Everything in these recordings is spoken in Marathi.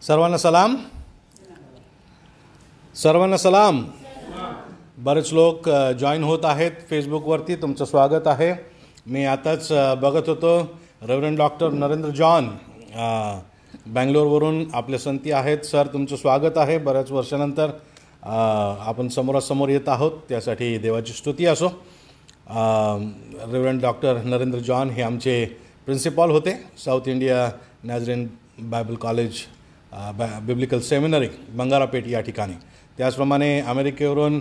सर्वांना सलाम. सर्वांना सलाम. बरेच लोक जॉईन होत आहेत फेसबुकवरती. तुमचं स्वागत आहे. मी आताच बघत होतो रेव्हरंड डॉक्टर नरेंद्र जॉन बँगलोरवरून आपले संती आहेत. सर, तुमचं स्वागत आहे. बऱ्याच वर्षानंतर आपण समोरासमोर येत आहोत, त्यासाठी देवाची स्तुती असो. रेव्हरंड डॉक्टर नरेंद्र जॉन हे आमचे प्रिन्सिपॉल होते South India Nazarene Bible college biblical seminary Bangarapet या ठिकाणी. त्याचप्रमाणे अमेरिकेवरून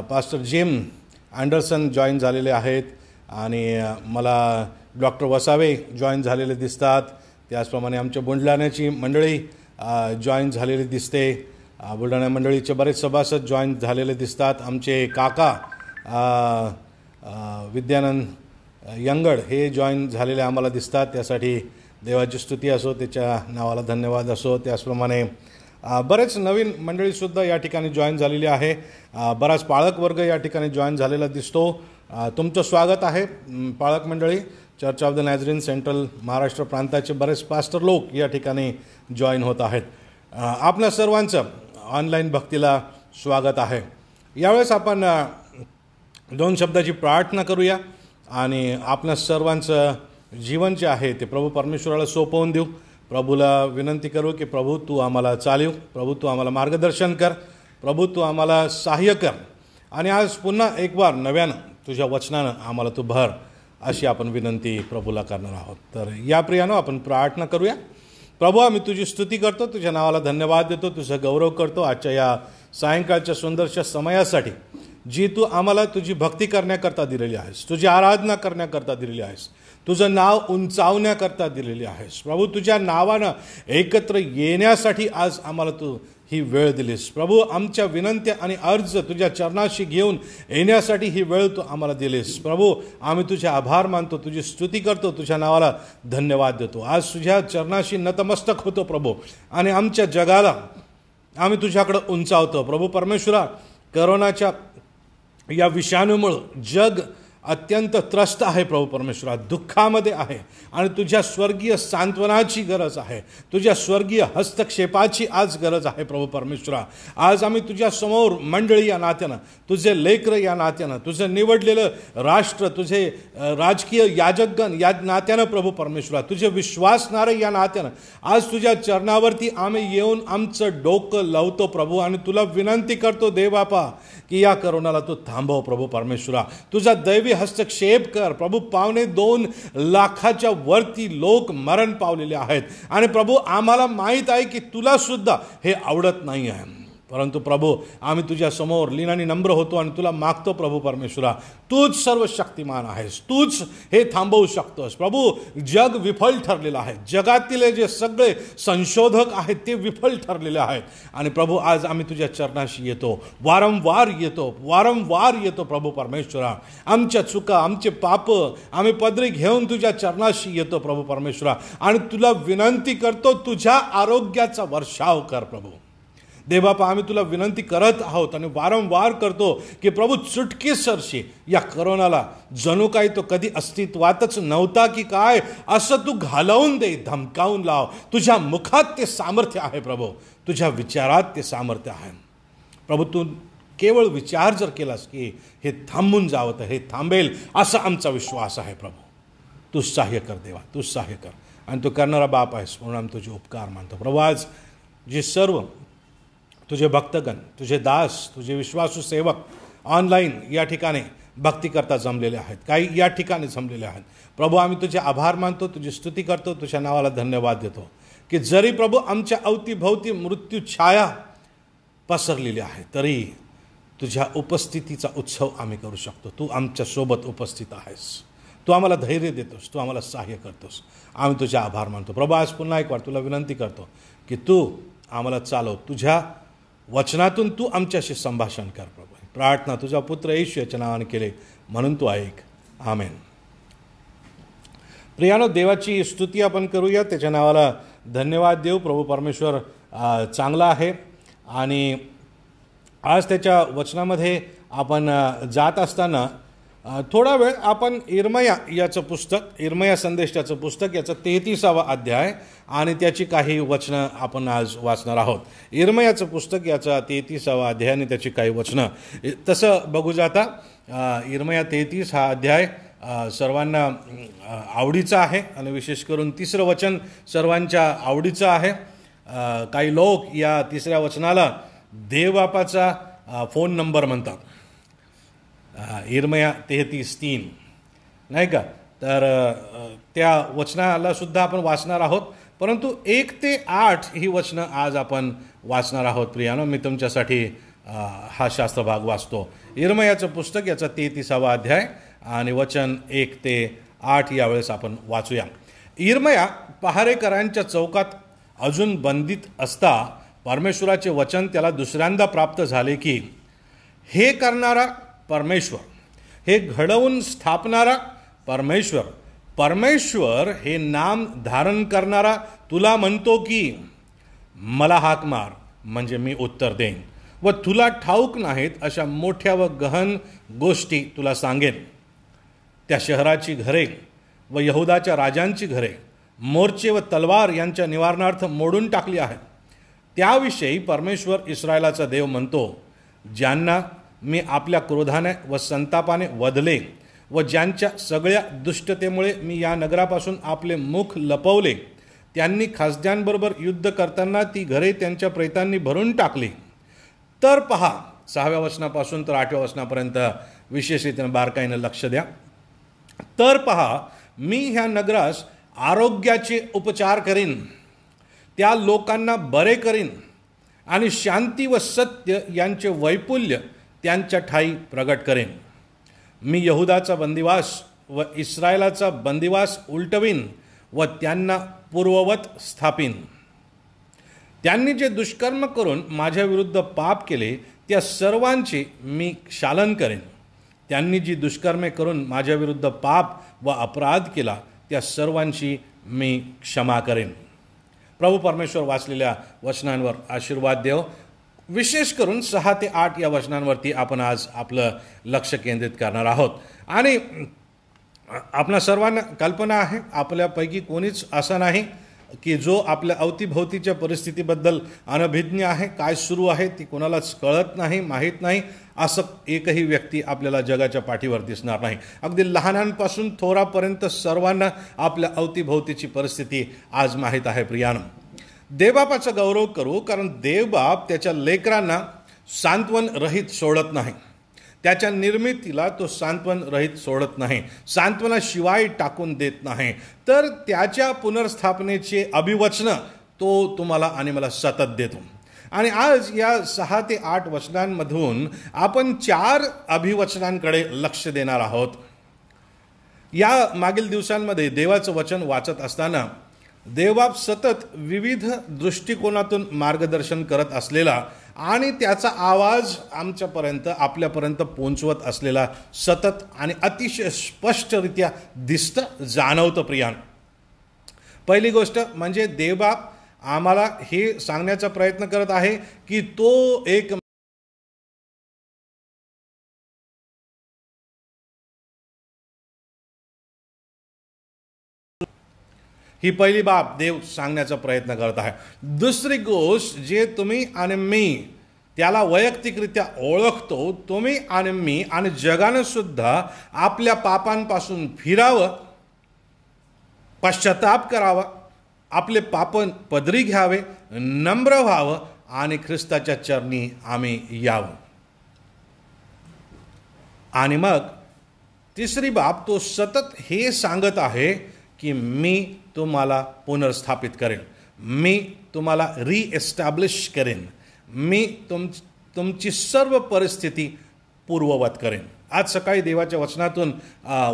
पास्टर जिम अँडरसन जॉईन झालेले आहेत आणि मला डॉक्टर वसावे जॉईन झालेले दिसतात. त्याचप्रमाणे आमच्या बुलढाण्याची मंडळी जॉईन झालेली दिसते. बुलढाणा मंडळीचे बरेच सभासद जॉईन झालेले दिसतात. आमचे काका विद्यानंद यंगड हे जॉईन झालेले आम्हाला दिसतात. त्यासाठी देवाची स्तुती असो, त्याच्या नावाला धन्यवाद असो. त्याचप्रमाणे बरेच नवीन मंडळीसुद्धा या ठिकाणी जॉईन झालेली आहे. बराच पाळक वर्ग या ठिकाणी जॉईन झालेला दिसतो. तुमचं स्वागत आहे पाळक मंडळी. Church of the Nazarene central Maharashtra प्रांताचे बरेच पास्टर लोक या ठिकाणी जॉईन होत आहेत. आपल्या सर्वांचं ऑनलाईन भक्तीला स्वागत आहे. यावेळेस आपण 2 शब्दाची प्रार्थना करूया आणि आपल्या सर्वांचं जीवन जे आहे ते प्रभू परमेश्वराला सोपवून देऊ. प्रभूला विनंती करू की प्रभू तू आम्हाला चालव, प्रभू तू आम्हाला मार्गदर्शन कर, प्रभू तू आम्हाला सहाय्य कर आणि आज पुन्हा एक बार नव्यानं तुझ्या वचनानं आम्हाला तू भर, अशी आपण विनंती प्रभूला करणार आहोत. तर या प्रियानं आपण प्रार्थना करूया. प्रभू, आम्ही तुझी स्तुती करतो, तुझ्या नावाला धन्यवाद देतो, तुझा गौरव करतो आजच्या या सायंकाळच्या सुंदरशा समयासाठी जी तू आम्हाला तुझी भक्ती करण्याकरता दिलेली आहेस, तुझी आराधना करण्याकरता दिलेली आहेस, तुझं नाव उंचावण्याकरता दिलेली आहेस. प्रभू, तुझ्या नावानं एकत्र येण्यासाठी आज आम्हाला तू ही वेळ दिलीस. प्रभू, आमच्या विनंत्या आणि अर्ज तुझ्या चरणाशी घेऊन येण्यासाठी ही वेळ तू आम्हाला दिलीस. प्रभू, आम्ही तुझे आभार मानतो, तुझी स्तुती करतो, तुझ्या नावाला धन्यवाद देतो. आज तुझ्या चरणाशी नतमस्तक होतो प्रभू आणि आमच्या जगाला आम्ही तुझ्याकडं उंचावतो. प्रभू परमेश्वरा, करोनाच्या या विषाणूमुळं जग अत्यंत त्रस्त आहे प्रभू परमेश्वरा, दुःखामध्ये आहे आणि तुझ्या स्वर्गीय सांत्वनाची गरज आहे, तुझ्या स्वर्गीय हस्तक्षेपाची आज गरज आहे प्रभू परमेश्वरा. आज आम्ही तुझ्या समोर मंडळी या नात्यानं, तुझे लेकरं या नात्यानं, तुझं निवडलेलं राष्ट्र, तुझे राजकीय याजकगण या नात्यानं प्रभू परमेश्वरा, तुझे विश्वासणारे या नात्यानं आज तुझ्या चरणावरती आम्ही येऊन आमचं डोकं लावतो प्रभू आणि तुला विनंती करतो देवबापा की या करोनाला तू थांबव प्रभू परमेश्वरा, तुझा दैवी हस्तक्षेप कर. प्रभू, 2.25 लाखाच्या वरती लोक मरण पावलेले आहेत आणि प्रभू आम्हाला माहीत आहे की तुला सुद्धा हे आवडत नाही आहे, परंतु प्रभू आम्ही तुझ्या समोर लीनाने नम्र होतो आणि तुला मागतो प्रभू परमेश्वरा, तूच सर्व शक्तिमान आहेस, तूच हे थांबवू शकतोस. प्रभू, जग विफल ठरलेलं आहे, जगातील जे सगळे संशोधक आहेत ते विफल ठरलेले आहेत आणि प्रभू आज आम्ही तुझ्या चरणाशी येतो, वारंवार येतो प्रभू परमेश्वरा. आमच्या चुका, आमचे पाप आम्ही पदरी घेऊन तुझ्या चरणाशी येतो प्रभू परमेश्वरा आणि तुला विनंती करतो तुझ्या आरोग्याचा वर्षाव कर प्रभू. देवबापा, आम्ही तुला विनंती करत आहोत आणि वारंवार करतो की प्रभू चुटकीसरशी या करोनाला जणू काही तो कधी अस्तित्वातच नव्हता की काय असं तू घालवून दे, धमकावून लाव. तुझ्या मुखात ते सामर्थ्य आहे प्रभू, तुझ्या विचारात ते सामर्थ्य आहे प्रभू. तू केवळ विचार जर केलास की हे थांबून जावं तर हे थांबेल असा आमचा विश्वास आहे प्रभू. तू सहाय्य कर देवा, तू सहाय्य कर आणि तू करणारा बाप आहेस म्हणून आम्ही तुझे उपकार मानतो प्रभू. आज जे सर्व तुझे भक्तगण, तुझे दास, तुझे विश्वासू सेवक ऑनलाईन या ठिकाणी भक्ती करता जमलेले आहेत, काही या ठिकाणी जमलेले आहेत प्रभू, आम्ही तुझे आभार मानतो, तुझी स्तुती करतो, तुझ्या नावाला धन्यवाद देतो की जरी प्रभू आमच्या अवतीभोवती मृत्यू छाया पसरलेली आहे तरी तुझ्या उपस्थितीचा उत्सव आम्ही करू शकतो. तू आमच्यासोबत उपस्थित आहेस, तू आम्हाला धैर्य देतोस, तू आम्हाला सहाय्य करतोस. आम्ही तुझे आभार मानतो प्रभू. आज पुन्हा एक वार तुला विनंती करतो की तू आम्हाला चालव, तुझ्या वचनातून तू आमच्याशी संभाषण कर प्रभू. प्रार्थना तुझा पुत्र येशू याच्या नावाने केले म्हणून तू ऐक. आमेन. प्रियानो, देवाची स्तुती आपण करूया, त्याच्या नावाला धन्यवाद देऊ. प्रभू परमेश्वर चांगला आहे आणि आज त्याच्या वचनामध्ये आपण जात असताना थोडा वेळ आपण इर्मया याचं पुस्तक, इर्मया संदेशाचं पुस्तक, याचं 33वा अध्याय आणि त्याची काही वचनं आपण आज वाचणार आहोत. इर्मयाचं पुस्तक, याचा 33वा अध्याय आणि त्याची काही वचनं. तसं बघू जाता इर्मया 33 हा अध्याय सर्वांना आवडीचा आहे आणि विशेष करून 3रं वचन सर्वांच्या आवडीचं आहे. काही लोक या 3ऱ्या वचनाला देवबापाचा फोन नंबर म्हणतात. इर्मया 33:3 नाही का. तर त्या वचनाला सुद्धा आपण वाचणार आहोत, परंतु 1 ते 8 ही वचनं आज आपण वाचणार आहोत. प्रियानो, मी तुमच्यासाठी हा शास्त्रभाग वाचतो. इर्मयाचं पुस्तक, याचा 33वा अध्याय आणि वचन 1 ते 8 यावेळेस आपण वाचूया. इर्मया पहारेकरांच्या चौकात अजून बंदित असता परमेश्वराचे वचन त्याला दुसऱ्यांदा प्राप्त झाले की, हे करणारा परमेश्वर, हे घडवून स्थापणारा परमेश्वर, परमेश्वर हे नाम धारण करणारा तुला म्हणतो की, मला हाक मार म्हणजे मी उत्तर देईन व तुला ठाऊक नाहीत अशा मोठ्या व गहन गोष्टी तुला सांगेन. त्या शहराची घरे व यहुदाच्या राजांची घरे मोर्चे व तलवार यांच्या निवारणार्थ मोडून टाकली आहेत. त्याविषयी परमेश्वर इस्रायलाचा देव म्हणतो, ज्यांना मी आपल्या क्रोधाने व संतापाने वधले व ज्यांच्या सगळ्या दुष्टतेमुळे मी या नगरापासून आपले मुख लपवले, त्यांनी खासद्यांबरोबर युद्ध करताना ती घरे त्यांच्या प्रेतांनी भरून टाकली. तर पहा, 6व्या वचनापासून तर 8व्या वचनापर्यंत विशेषरीत्याने बारकाईनं लक्ष द्या. तर पहा, मी ह्या नगरास आरोग्याचे उपचार करीन, त्या लोकांना बरे करीन आणि शांती व सत्य यांचे वैपुल्य त्यांच्या ठाई प्रगट करेन. मी यहुदाचा बंदिवास व इस्रायलाचा बंदिवास उलटवीन व त्यांना पूर्ववत स्थापिन. त्यांनी जे दुष्कर्म करून माझ्या विरुद्ध पाप केले त्या सर्वांचे मी क्षालन करेन. त्यांनी जी दुष्कर्मे करून माझ्या विरुद्ध पाप व अपराध केला त्या सर्वांची मी क्षमा करेन. प्रभू परमेश्वर वाचलेल्या वचनांवर आशीर्वाद देव. विशेष करून 6 ते 8 या वचनांवरती आपण आज आपलं लक्ष केंद्रित करणार आहोत. आणि आपणा सर्वांना कल्पना आहे, आपल्यापैकी कोणीच असा नाही की जो आपल्या अवतीभोवतीच्या परिस्थितीबद्दल अनभिज्ञ आहे. काय सुरू आहे ती कोणालाच कळत नाही, माहीत नाही, असं एकही व्यक्ती आपल्याला जगाच्या पाठीवर दिसणार नाही. अगदी लहानांपासून थोरापर्यंत सर्वांना आपल्या अवतीभोवतीची परिस्थिती आज माहीत आहे. प्रियानो, देवबापाचा गौरव करू, कारण देवबाप त्याच्या लेकरांना सांत्वन रहित सोडत नाही. त्याच्या निर्मितीला तो सांत्वन रहित सोडत नाही, सांत्वनाशिवाय टाकून देत नाही. तर त्याच्या पुनर्स्थापनेचे अभिवचनं तो तुम्हाला आणि मला सतत देतो. आणि आज या 6 ते 8 वचनांमधून आपण 4 अभिवचनांकडे लक्ष देणार आहोत. या मागील दिवसांमध्ये देवाचं वचन वाचत असताना देवबाप सतत विविध दृष्टिकोनातून मार्गदर्शन करत असलेला आणि त्याचा आवाज आपल्यापर्यंत पोहोचवत असलेला सतत आणि अतिशय स्पष्टरित्या दिसतं, जाणवतं. प्रियान, पहिली गोष्ट म्हणजे देवबाप आम्हाला हे सांगण्याचा प्रयत्न करत आहे की तो एक ही पहिली बाब देव सांगण्याचा प्रयत्न करत आहे. दुसरी गोष्ट जे तुम्ही आणि मी त्याला वैयक्तिकरित्या ओळखतो, तुम्ही आणि मी आणि जगानं सुद्धा आपल्या पापांपासून फिरावं, पश्चाताप करावा, आपले पाप पदरी घ्यावे, नम्र व्हावं आणि ख्रिस्ताच्या चरणी आम्ही यावं. आणि मग तिसरी बाब तो सतत हे सांगत आहे की मी तुम्हाला पुनर्स्थापित करेन, मी तुम्हाला रिएस्टॅब्लिश करेन, मी तुमची सर्व परिस्थिती पूर्ववत करेन. आज सकाळी देवाच्या वचनातून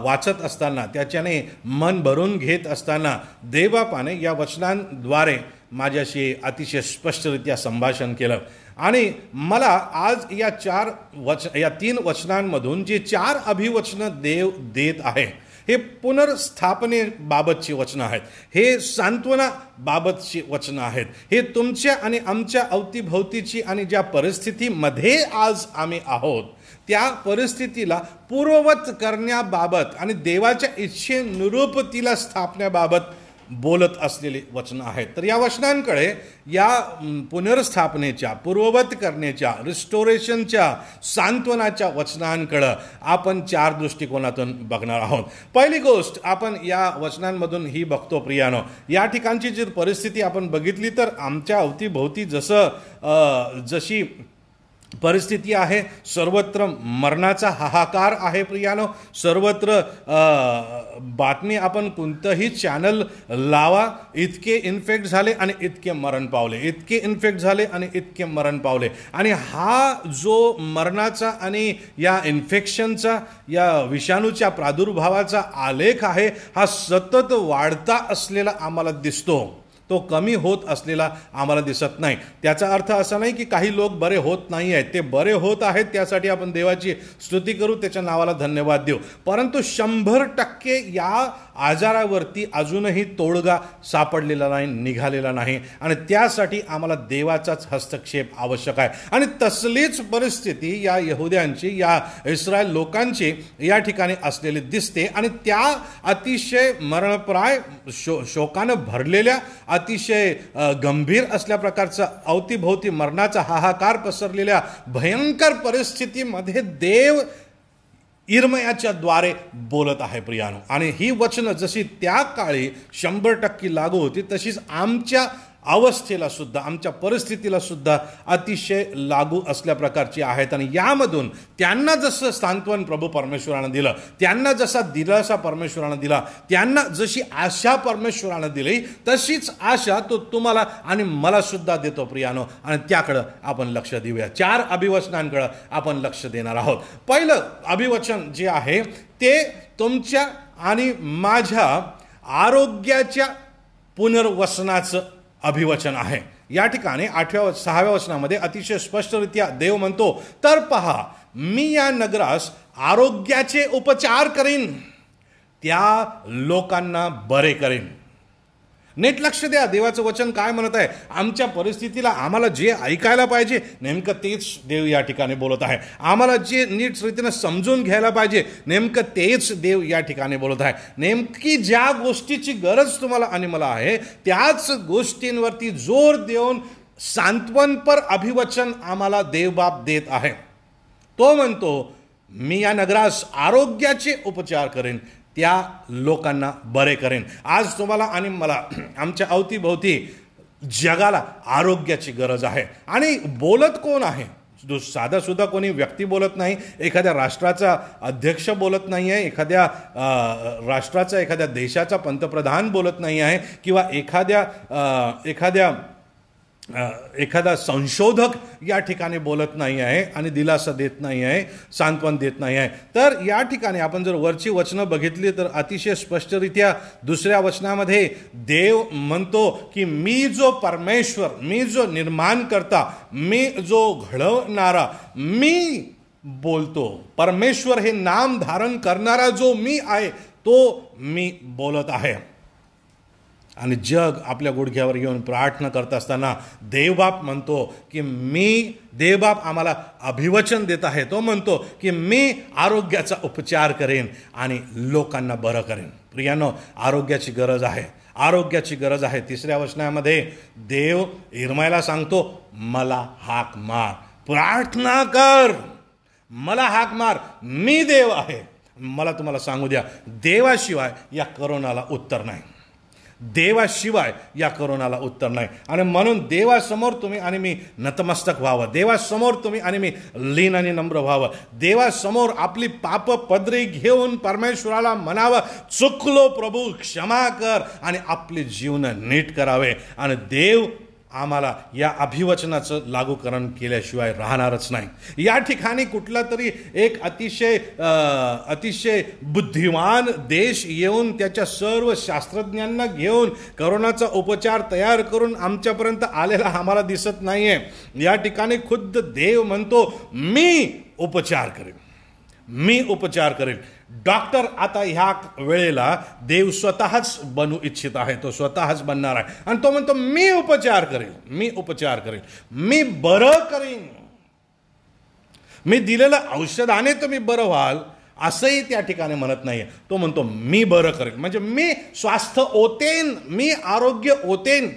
वाचत असताना, त्याच्याने मन भरून घेत असताना देवबापाने या वचनांद्वारे माझ्याशी अतिशय स्पष्टरित्या संभाषण केलं. आणि मला आज या 3 वचनांमधून जे 4 अभिवचनं देव देत आहे, हे पुनर्स्थापनेबाबतची वचनं आहेत, हे सांत्वनाबाबतची वचनं आहेत, हे तुमच्या आणि आमच्या अवतीभोवतीची आणि ज्या परिस्थितीमध्ये आज आम्ही आहोत त्या परिस्थितीला पूर्ववत करण्याबाबत आणि देवाच्या इच्छेनुरूप तिला स्थापण्याबाबत बोलत असलेली वचनं आहेत. तर या वचनांकडे, या पुनर्स्थापनेच्या, पूर्ववत करण्याच्या, रिस्टोरेशनच्या, सांत्वनाच्या वचनांकडं आपण 4 दृष्टिकोनातून बघणार आहोत. पहिली गोष्ट आपण या वचनांमधून ही बघतो प्रियानो, या ठिकाणची जी परिस्थिती आपण बघितली तर आमच्या अवतीभोवती जशी परिस्थिती आहे, सर्वत्र मरणाचा हाहाकार आहे प्रियानो. सर्वत्र बातमी आपण कोणतंही चॅनल लावा, इतके इन्फेक्ट झाले आणि इतके मरण पावले, इतके इन्फेक्ट झाले आणि इतके मरण पावले. आणि हा जो मरणाचा आणि या इन्फेक्शनचा, या विषाणूच्या प्रादुर्भावाचा आलेख आहे, हा सतत वाढता असलेला आम्हाला दिसतो, तो कमी होत असलेला आम्हाला दिसत नाही. त्याचा अर्थ असा नाही की काही लोक बरे होत नाही आहेत, ते बरे होत आहेत, त्यासाठी आपण देवाची स्तुती करू, त्याच्या नावाला धन्यवाद देऊ. परंतु 100% या आजारावरती अजूनही तोडगा सापडलेला नाही, निघालेला नाही, आणि त्यासाठी आम्हाला देवाचाच हस्तक्षेप आवश्यक आहे. आणि तसलीच परिस्थिती या यहुद्यांची, या इस्रायल लोकांची या ठिकाणी असलेली दिसते. आणि त्या अतिशय मरणप्राय, शोकानं भरलेल्या, अतिशय गंभीर असल्या प्रकारचा अवतीभोवती मरणाचा हाहाकार पसरलेल्या भयंकर परिस्थितीमध्ये देव इर्मयाच्या द्वारे बोलत आहे प्रियानो. आणि ही वचनं जशी त्या काळी 100% लागू होती, तशीच आमच्या अवस्थेला सुद्धा, आमच्या परिस्थितीला सुद्धा अतिशय लागू असल्या प्रकारची आहेत. आणि यामधून त्यांना जसं सांत्वन प्रभू परमेश्वरानं दिलं, त्यांना जसा दिलासा परमेश्वरानं दिला, त्यांना जशी आशा परमेश्वरानं दिली, तशीच आशा तो तुम्हाला आणि मला सुद्धा देतो प्रियानो. आणि त्याकडं आपण लक्ष देऊया. 4 अभिवचनांकडं आपण लक्ष देणार आहोत. पहिलं अभिवचन जे आहे ते तुमच्या आणि माझ्या आरोग्याच्या पुनर्वसनाचं अभिवचन आहे. या ठिकाणी 6व्या वचनामध्ये अतिशय स्पष्टरित्या देव म्हणतो, तर पहा, मी या नगरास आरोग्याचे उपचार करीन, त्या लोकांना बरे करीन. नीट लक्ष द्या, देवाचं वचन काय म्हणत आहे. आमच्या परिस्थितीला आम्हाला जे ऐकायला पाहिजे नेमकं तेच देव या ठिकाणी बोलत आहे. आम्हाला जे नीट रीतीनं समजून घ्यायला पाहिजे नेमकं तेच देव या ठिकाणी बोलत आहे. नेमकी ज्या गोष्टीची गरज तुम्हाला आणि मला आहे त्याच गोष्टींवरती जोर देऊन सांत्वनपर अभिवचन आम्हाला देवबाप देत आहे. तो म्हणतो, मी या नगरास आरोग्याचे उपचार करेन, त्या लोकांना बरे करेन. आज तुम्हाला आणि मला, आमच्या अवतीभोवती जगाला आरोग्याची गरज आहे. आणि बोलत कोण आहे? साधा सुद्धा कोणी व्यक्ती बोलत नाही, एखाद्या राष्ट्राचा अध्यक्ष बोलत नाही आहे, एखाद्या राष्ट्राचा, एखाद्या देशाचा पंतप्रधान बोलत नाही आहे, किंवा एखादा संशोधक या ठिकाणी बोलत नाही आहे आणि दिलासा देत नाही आहे, सांत्वन देत नाही आहे. तर या ठिकाणी आपण जर वरची वचनं बघितली तर अतिशय स्पष्टरित्या 2ऱ्या वचनामध्ये देव म्हणतो की मी जो परमेश्वर, मी जो निर्माण करता, मी जो घडवणारा, मी बोलतो. परमेश्वर हे नाम धारण करणारा जो मी आहे तो मी बोलत आहे. आणि जग आपल्या गुडघ्यावर येऊन प्रार्थना करत असताना देवबाप म्हणतो की देवबाप आम्हाला अभिवचन देत आहे. तो म्हणतो की मी आरोग्याचा उपचार करेन आणि लोकांना बरं करेन. प्रियानो, आरोग्याची गरज आहे, आरोग्याची गरज आहे. 3ऱ्या वचनामध्ये देव इर्मायाला सांगतो, मला हाक मार, प्रार्थना कर, मला हाक मार, मी देव आहे. मला तुम्हाला सांगू द्या, देवाशिवाय या करोनाला उत्तर नाही, देवाशिवाय या करोनाला उत्तर नाही. आणि म्हणून देवासमोर तुम्ही आणि मी नतमस्तक व्हावं, देवासमोर तुम्ही आणि मी लीन आणि नम्र व्हावं, देवासमोर आपली पाप पदरी घेऊन परमेश्वराला म्हणावं, चुकलो प्रभू, क्षमा कर, आणि आपले जीवन नीट करावे. आणि देव आम्हाला या अभिवचनाचं लागूकरण केल्याशिवाय राहणारच नाही. या ठिकाणी कुठला तरी एक अतिशय बुद्धिमान देश येऊन त्याच्या सर्व शास्त्रज्ञांना घेऊन करोनाचा उपचार तयार करून आमच्यापर्यंत आलेला आम्हाला दिसत नाहीये. या ठिकाणी खुद्द देव म्हणतो, मी उपचार करेन, मी उपचार करेन. डॉक्टर आता ह्या वेळेला देव स्वतःच बनू इच्छित आहे, तो स्वतःच बनणार आहे. आणि तो म्हणतो मी उपचार करेल, मी उपचार करेल, मी बरं करेन, मी दिलेलं औषधाने तुम्ही बरं व्हाल असंही त्या ठिकाणी म्हणत नाहीये. तो म्हणतो मी बरं करेन, म्हणजे मी स्वास्थ्य ओतेन, मी आरोग्य ओतेन.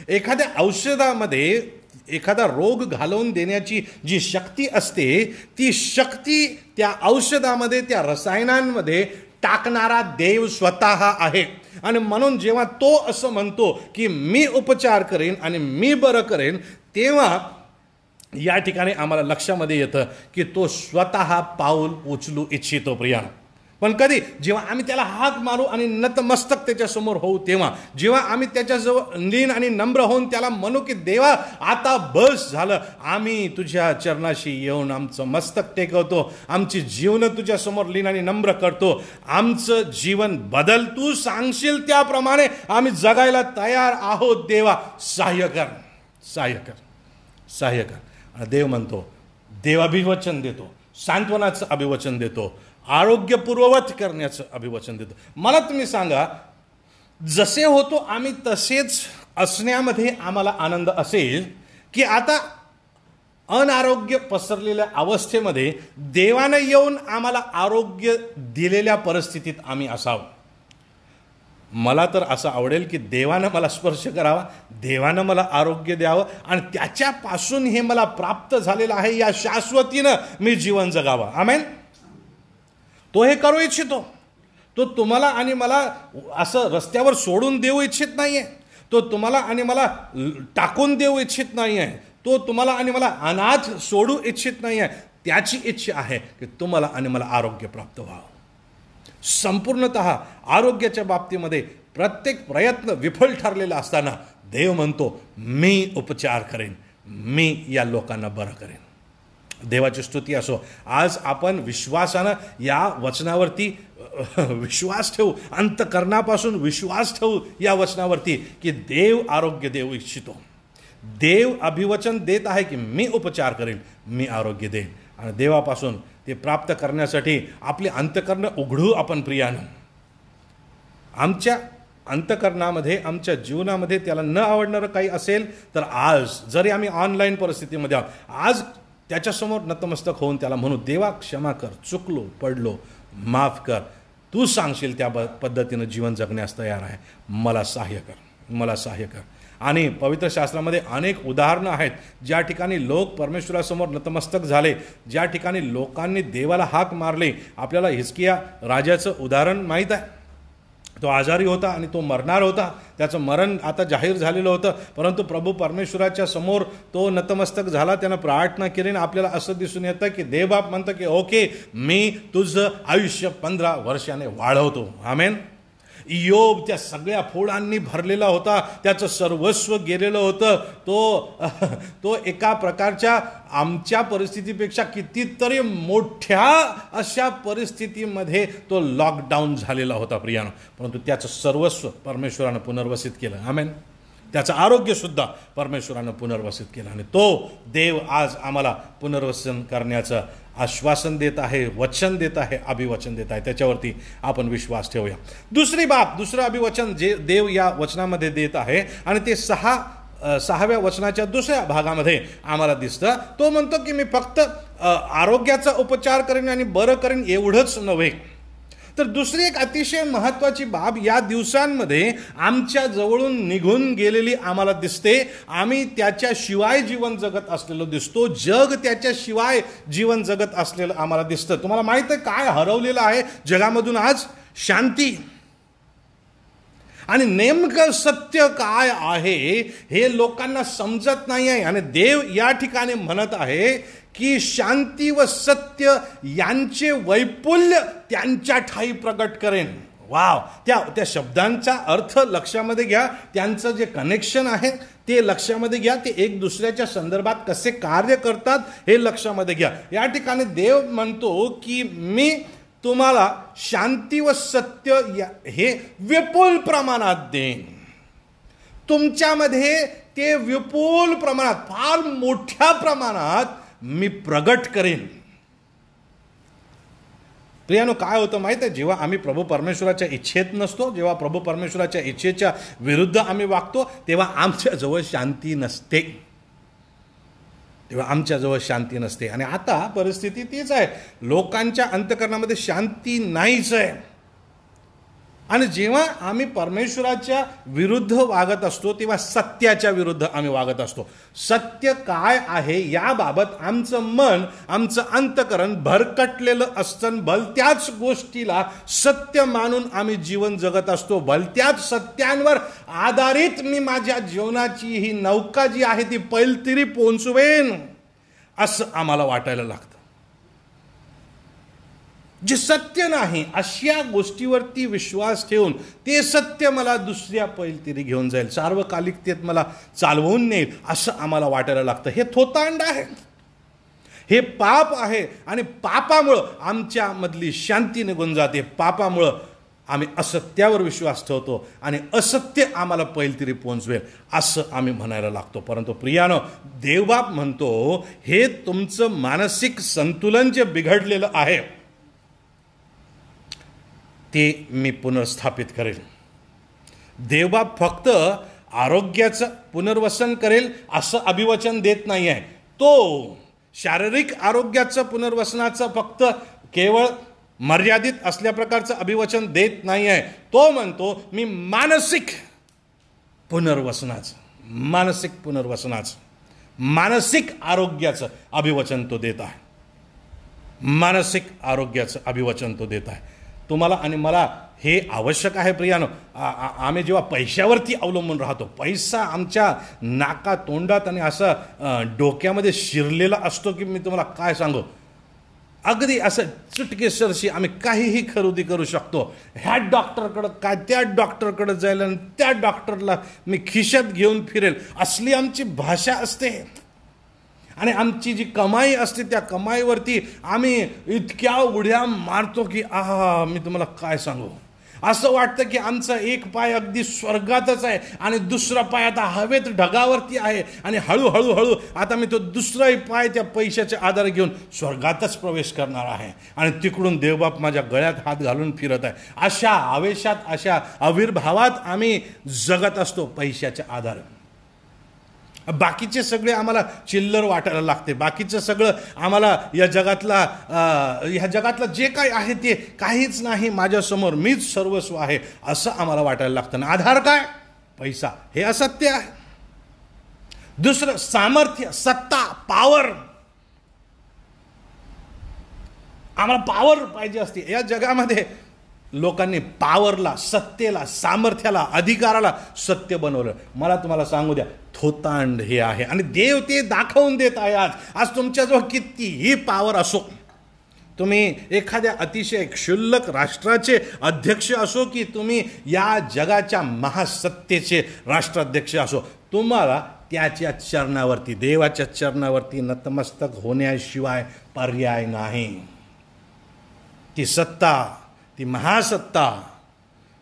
एखाद्या औषधामध्ये एखादा रोग घालवून देण्याची जी शक्ती असते ती शक्ती त्या औषधामध्ये, त्या रसायनांमध्ये टाकणारा देव स्वतः आहे. आणि म्हणून जेव्हा तो असं म्हणतो की मी उपचार करेन आणि मी बरं करेन, तेव्हा या ठिकाणी आम्हाला लक्षामध्ये येतं की तो स्वतः पाऊल उचलू इच्छितो प्रिया. पण कधी? जेव्हा आम्ही त्याला हात मारू आणि नतमस्तक त्याच्यासमोर होऊ, तेव्हा जेव्हा आम्ही त्याच्याजवळ लीन आणि नम्र होऊन त्याला म्हणू की देवा आता बस झालं, आम्ही तुझ्या चरणाशी येऊन आमचं मस्तक टेकवतो, आमची जीवन तुझ्यासमोर लीन आणि नम्र करतो, आमचं जीवन बदल, तू सांगशील त्याप्रमाणे आम्ही जगायला तयार आहोत, देवा सहाय्य कर, सहाय्य कर, सहाय्य कर. देव म्हणतो, देव अभिवचन देतो, सांत्वनाचं अभिवचन देतो, आरोग्य पूर्ववत करण्याचं अभिवचन देतो. मला तुम्ही सांगा, जसे होतो आम्ही तसेच असण्यामध्ये आम्हाला आनंद असेल की आता अनारोग्य पसरलेल्या अवस्थेमध्ये देवानं येऊन आम्हाला आरोग्य दिलेल्या परिस्थितीत आम्ही असावं? मला तर असं आवडेल की देवानं मला स्पर्श करावा, देवानं मला आरोग्य द्यावं आणि त्याच्यापासून हे मला प्राप्त झालेलं आहे या शाश्वतीनं मी जीवन जगावं. आमेन. तो हे करू इच्छितो. तो तुम्हाला आणि मला असं रस्त्यावर सोडून देऊ इच्छित नाहीये, तो तुम्हाला आणि मला टाकून देऊ इच्छित नाही आहे, तो तुम्हाला आणि मला अनाथ सोडू इच्छित नाही आहे. त्याची इच्छा आहे की तुम्हाला आणि मला आरोग्य प्राप्त व्हावं. संपूर्णतः आरोग्याच्या बाबतीमध्ये प्रत्येक प्रयत्न विफल ठरलेला असताना देव म्हणतो मी उपचार करेन, मी या लोकांना बरं करेन. देवाची स्तुती असो. आज आपण विश्वासानं या वचनावरती विश्वास ठेवू, अंतकरणापासून विश्वास ठेवू या वचनावरती की देव आरोग्य देऊ इच्छितो. देव अभिवचन देत आहे की मी उपचार करेन, मी आरोग्य देईन. आणि देवापासून ते प्राप्त करण्यासाठी आपले अंतकरण उघडू आपण प्रियानं. आमच्या अंतकरणामध्ये, आमच्या जीवनामध्ये त्याला न आवडणारं काही असेल तर आज जरी आम्ही ऑनलाईन परिस्थितीमध्ये आहोत, आज त्याच्यासमोर नतमस्तक होऊन त्याला म्हणू, देवा क्षमा कर, चुकलो, पडलो, माफ कर, तू सांगशील त्या पद्धतीनं जीवन जगण्यास तयार आहे, मला सहाय्य कर, मला सहाय्य कर. आणि पवित्र शास्त्रामध्ये अनेक उदाहरणं आहेत ज्या ठिकाणी लोक परमेश्वरासमोर नतमस्तक झाले, ज्या ठिकाणी लोकांनी देवाला हाक मारले. आपल्याला हिजकिया राजाचं उदाहरण माहीत आहे. तो आजारी होता आणि तो मरणार होता, त्याचं मरण आता जाहीर झालेलं होतं, परंतु प्रभू परमेश्वराच्या समोर तो नतमस्तक झाला, त्यानं प्रार्थना केली. आपल्याला असं दिसून येतं की देवबाप म्हणतं की ओके, मी तुझं आयुष्य 15 वर्षाने वाढवतो. आमेन. योब त्या सगळ्या फोडांनी भरलेला होता, त्याचं सर्वस्व गेलेलं होतं. तो एका प्रकारच्या आमच्या परिस्थितीपेक्षा कितीतरी मोठ्या अशा परिस्थितीमध्ये तो लॉकडाऊन झालेला होता प्रियानो, परंतु त्याचं सर्वस्व परमेश्वरानं पुनर्वसित केलं. आमेन. त्याचं आरोग्यसुद्धा परमेश्वरानं पुनर्वसित केलं आणि तो देव आज आम्हाला पुनर्वसन करण्याचं आश्वासन देत आहे, वचन देत आहे, अभिवचन देत आहे. त्याच्यावरती आपण विश्वास ठेवूया. दुसरं अभिवचन जे देव या वचनामध्ये देत आहे आणि ते 6व्या वचनाच्या दुसऱ्या भागामध्ये आम्हाला दिसतं. तो म्हणतो की मी फक्त आरोग्याचा उपचार करेन आणि बरं करेन एवढंच नव्हे, तर दुसरी एक अतिशय महत्त्वाची बाब या दिवसांमध्ये आमच्या जवळून निघून गेलेली आम्हाला दिसते. आम्ही त्याच्याशिवाय जीवन जगत असलेलो दिसतो, जग त्याच्याशिवाय जीवन जगत असलेलं आम्हाला दिसतं. तुम्हाला माहित आहे काय हरवलेलं आहे जगामधून आज? शांती. आणि नेमकं सत्य काय आहे हे लोकांना समजत नाही आहे. आणि देव या ठिकाणी म्हणत आहे की शांती व सत्य यांचे वैपुल्य त्यांच्या ठाई प्रगट करेन. वाव. त्या शब्दांचा अर्थ लक्षामध्ये घ्या, त्यांचं जे कनेक्शन आहे ते लक्षामध्ये घ्या, ते एक दुसऱ्याच्या संदर्भात कसे कार्य करतात हे लक्षामध्ये घ्या. या ठिकाणी देव म्हणतो की मी तुम्हाला शांती व सत्य हे विपुल प्रमाणात देईन. तुमच्यामध्ये ते विपुल प्रमाणात, फार मोठ्या प्रमाणात मी प्रगट करेन. प्रियानो, काय होतं माहीत आहे, जेव्हा आम्ही प्रभू परमेश्वराच्या इच्छेत नसतो, जेव्हा प्रभू परमेश्वराच्या इच्छेच्या विरुद्ध आम्ही वागतो, तेव्हा आमच्याजवळ शांती नसते. तेव्हा आमच्याजवळ शांती नसते. आणि आता परिस्थिती तीच आहे, लोकांच्या अंतःकरणामध्ये शांती नाहीच आहे. आणि जेव्हा आम्ही परमेश्वराच्या विरुद्ध वागत असतो, तेव्हा सत्याच्या विरुद्ध आम्ही वागत असतो. सत्य काय आहे याबाबत आमचं मन, आमचं अंतःकरण भरकटलेलं असतं. भलत्याच गोष्टीला सत्य मानून आम्ही जीवन जगत असतो. भलत्याच सत्यांवर आधारित मी माझ्या जीवनाची ही नौका जी आहे ती पैलतीरी पोहोचवेन असं आम्हाला वाटायला लागतं. जे सत्य नाही अशा गोष्टीवरती विश्वास ठेवून ते सत्य मला दुसऱ्या पैलतीरी घेऊन जाईल, सार्वकालिकतेत मला चालवून नेईल असं आम्हाला वाटायला लागतं. हे थोतांड आहे, हे पाप आहे. आणि पापामुळं आमच्यामधली शांती निघून जाते. पापामुळं आम्ही असत्यावर विश्वास ठेवतो आणि असत्य आम्हाला पैलतीरी पोहोचवेल असं आम्ही म्हणायला लागतो. परंतु प्रियानो, देवबाप म्हणतो हे तुमचं मानसिक संतुलन जे बिघडलेलं आहे ते मी पुनर्स्थापित करेल. देवबाप फक्त आरोग्याचं पुनर्वसन करेल असं अभिवचन देत नाही आहे. तो शारीरिक आरोग्याचं पुनर्वसनाचं फक्त केवळ मर्यादित असल्या प्रकारचं अभिवचन देत नाही आहे. तो म्हणतो मी मानसिक पुनर्वसनाचं, मानसिक आरोग्याचं अभिवचन तो देत आहे. मानसिक आरोग्याचं अभिवचन तो देत आहे. तुम्हाला आणि मला हे आवश्यक आहे प्रियानो. आम्ही जेव्हा पैशावरती अवलंबून राहतो, पैसा आमच्या नाका तोंडात आणि असं डोक्यामध्ये शिरलेला असतो की मी तुम्हाला काय सांगू. अगदी असं चुटकेसरशी आम्ही काहीही खरेदी करू शकतो. ह्या डॉक्टरकडं काय, त्या डॉक्टरकडं जायला आणि त्या डॉक्टरला मी खिशात घेऊन फिरेल असली आमची भाषा असते. आणि आमची जी कमाई असते त्या कमाईवरती आम्ही इतक्या उड्या मारतो की मी तुम्हाला काय सांगू. असं वाटतं की आमचा एक पाय अगदी स्वर्गातच आहे आणि दुसरा पाय आता हवेत ढगावरती आहे. आणि हळूहळू आता मी तो दुसराही पाय त्या पैशाच्या आधारे घेऊन स्वर्गातच प्रवेश करणार आहे. आणि तिकडून देवबाप माझ्या गळ्यात हात घालून फिरत आहे. अशा आवेशात, अशा आविर्भावात आम्ही जगत असतो पैशाच्या आधारे. बाकीचे सगळे आम्हाला चिल्लर वाटायला लागते. बाकीचं सगळं आम्हाला या जगातलं जे काही आहे ते काहीच नाही, माझ्यासमोर मीच सर्वस्व आहे असं आम्हाला वाटायला लागतं. आधार काय? पैसा. हे असत्य आहे. दुसरं सामर्थ्य, सत्ता, पॉवर. आम्हाला पॉवर पाहिजे असते. या जगामध्ये लोकांनी पॉवरला, सत्तेला, सामर्थ्याला, अधिकाराला सत्य बनवलं. मला तुम्हाला सांगू द्या, थोतांड हे आहे. आणि देव ते दाखवून देत आहे. आज तुमच्याजवळ कितीही पॉवर असो, तुम्ही एखाद्या अतिशय क्षुल्लक राष्ट्राचे अध्यक्ष असो की तुम्ही या जगाच्या महासत्तेचे राष्ट्राध्यक्ष असो, तुम्हाला त्याच्या चरणावरती, देवाच्या चरणावरती नतमस्तक होण्याशिवाय पर्याय नाही. ती सत्ता, ती महासत्ता,